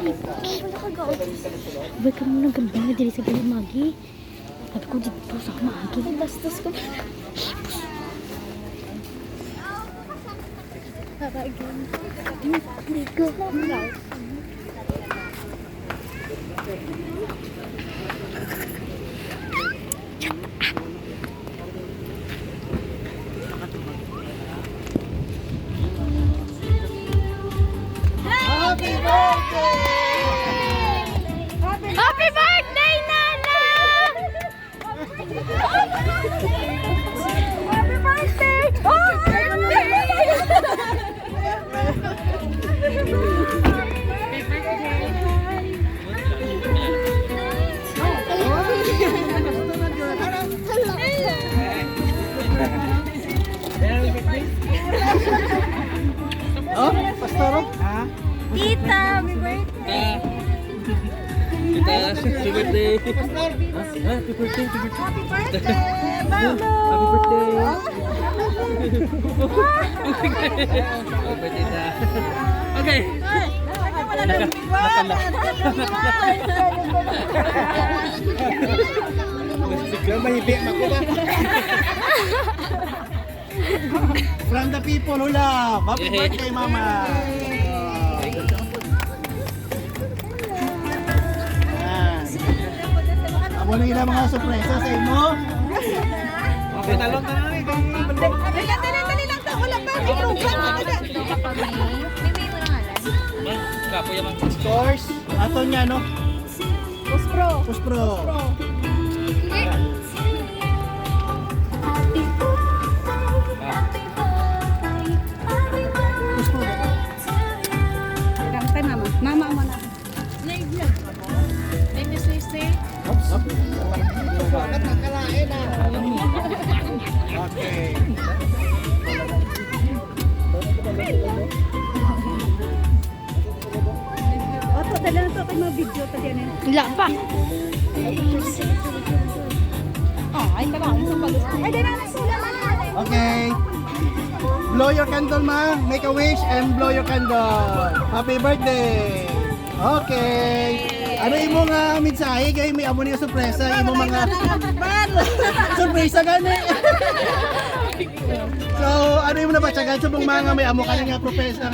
Wala ka gaot. Ba't ka muna gambang na dili sa galing magi? Sabi ko dito sa magi. Ay, bastos ko. Para again. Hindi ko. Happy birthday! Happy birthday, Nana! Happy birthday! Oh, Oh, Pastor? Ha? Tita, happy birthday! Kita, happy birthday. Happy birthday, happy birthday. Happy birthday! Mama! Happy birthday. Happy birthday ta. Okay. Mahibig ako ba? From the people who love. Happy birthday, Mama. Yan. Amo na ilang mga sorpresa sa inyo. Okay, talon ka na rin. Dali lang to. Wala pa. May program. Kapo yaman. Scores. Ato niya, no? Puspro. Puspro. Kantay mama. Mama mo na. Bakit nakalain na? Okay. Oto, dala na to kay mga video pa diyan eh. Wala pa. Ay, kailangan sa balos. Ay, dala na sila na. Okay. Blow your candle, ma. Make a wish and blow your candle. Happy birthday. Okay. Ano imo nga mensahe kay may amo niya sorpresa, imo mga sorpresa gani. So, ano imo na ba tiyagan subong mga may amo ka nga propesa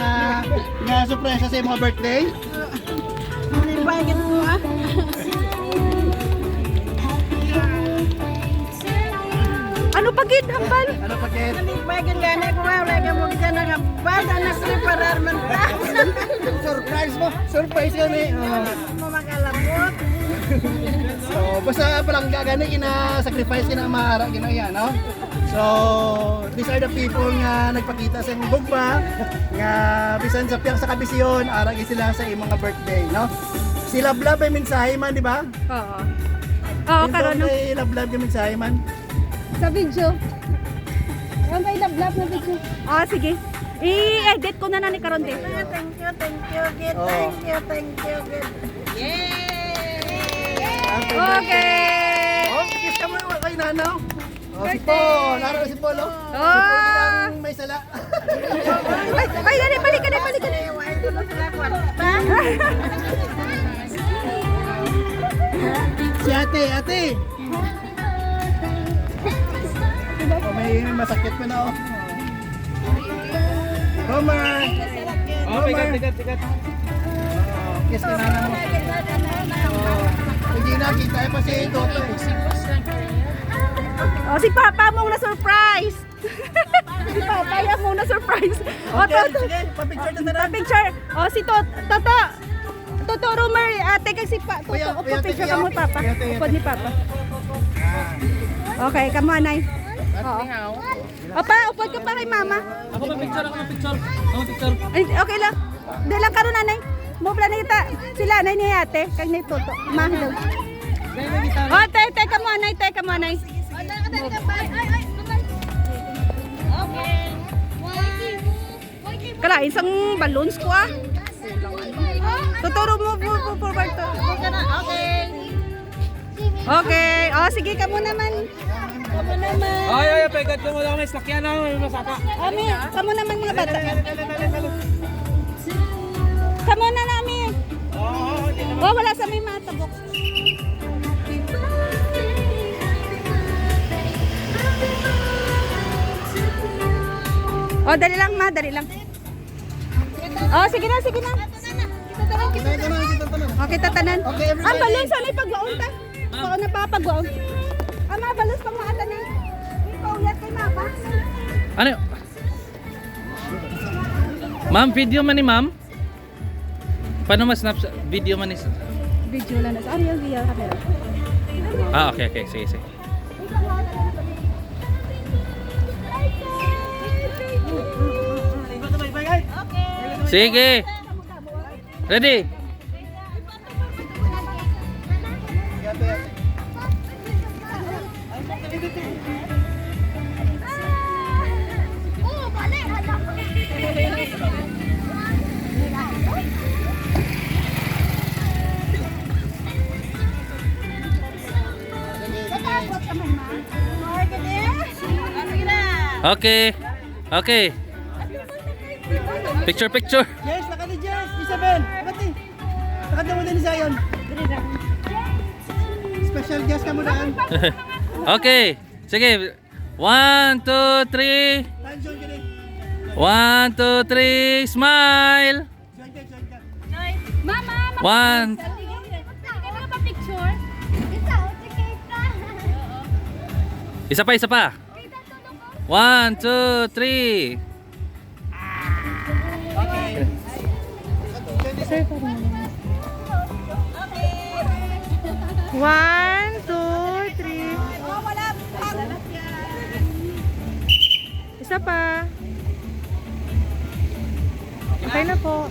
nga sorpresa sa imong birthday? Bakit mo ah? Ano pagid hambal? Ano pakit? Bakit gani ko wala ka mo kita na hambal anak ni parar man ta. Surprise mo. Surprise gani. Mo makalabot. So, basta palang gagani kina-sacrifice kina-mahara kinaya, no? So, these are the people nga nagpakita sa imong bugma nga bisan sa piyang sa kabisyon, aragi sila sa imong mga birthday, no? Si Love Love ay mensahe man, di ba? Oo. Oo, karon no. Si Love Love yung mensahe man. Sa video. Ang may lablab na video. Ah, sige. I-edit ko na ni karon din. Thank you, good. Oh. Thank you, good. Okay. Oh, kiss ka mo kay Nanaw. Oh, si Paul. Naro si Paul, oh. Si Paul yung may sala. Ay, dali, balik ka na. Si ate. Oh, may masakit pa na, oh. Roman. Oh, tigat. Kiss ka na mo. Hindi nakita pa si Toto. Oh, si Papa mong na-surprise. Si Papa yung mong na-surprise. Okay, sige, pa-picture na tanan. Picture. Oh, si Toto Rumor, ate kay si Toto. Upo picture ka mo Papa. Upo ni Papa. Okay, come on, Nay. Oo. Opa, upod ka pa kay Mama. Ako mag-picture. Ay, okay lang. Di lang karon nanay. Mo plan kita. Sila nay ni ate, kag ni Toto. Mahal. Oh, te ka mo nay, Kala isang balloons ko ah. Tuturo mo forward to. Okay. Oh, sige ka mo naman. Ay, pegat ko mo lang may sakyan na, may masaka. Ami, kamo naman mga bata. Kamo na namin. Oh, wala sa may matabok. Oh, dali lang ma, dali lang. Oh, sige na, sige na. Kita ito na, kita ito na. Oh, kita tanan. Okay, everybody. Ang balon sa may pagwaon ta. Oo na pa pagwaon. Ang mga balon pang mga tanan. Ikaw yat kay mama. Ano? Ma'am, video man ni ma'am? Paano mas snap video man ni? Video lang na sa yung video camera. Ah, okay, okay. Sige, sige. Sige. Ready? Okay. Okay. Picture, picture. Jess, lakad ni Jess. Isabel, lakad ni. Lakad na muna ni Zion. Special guest ka muna. Okay. Sige. 1, 2, 3. Tanjon ka din. 1, 2, 3. Smile. Join ka, join ka. One. Isa pa, isa pa. 1, 2, 3. One, two, three. Isa pa. Okay na po.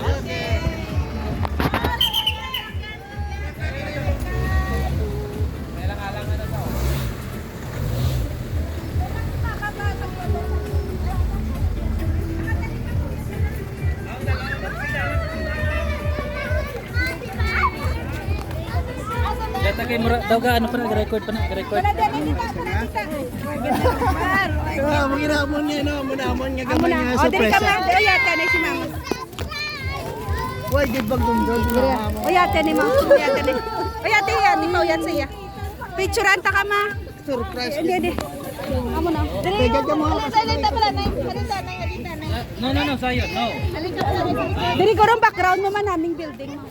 Yata kay mura daw ka ano pa nag-record pa nag-record. Manginamon niya, no? Manamon niya Amo gamay na. niya O, dali ka sorpresa. ma. O, yate na si mama. Why, good bang dumdum? O, yate ni mama. O, yate ni. O, yate yan. Di mo yan siya. Picturean ta ka ma. Surprise. Hindi, hindi. Amo na. Teka ka mo. No, no, no, sayo. No. Dili ko rin background mo man naming building mo.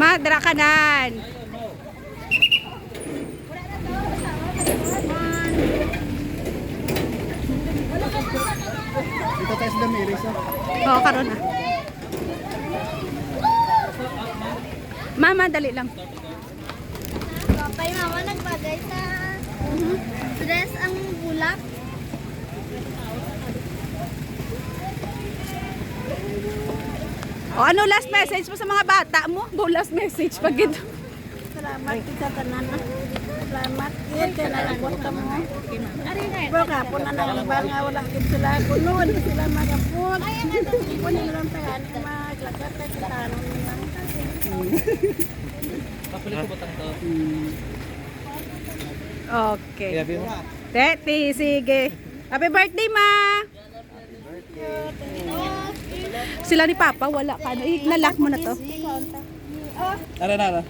Madra kanan. Ito tayo sa Damiris. Oo, karon na. Mama, dali lang. Papay mama nagbagay sa dress ang bulak. O, ano last message mo sa mga bata mo? Go last message pag ito. Salamat kita tanan. Salamat yun kaya nalabot ka mo. Bro ka po na nalibanga wala kit sila kunon sila magapon. Kunin lang tahan maglagat sa tanon nila. Papulit ko butang to. Okay. Teti, sige. Happy birthday, ma! Sila ni Papa, wala ka. Nalak mo na to. Tara.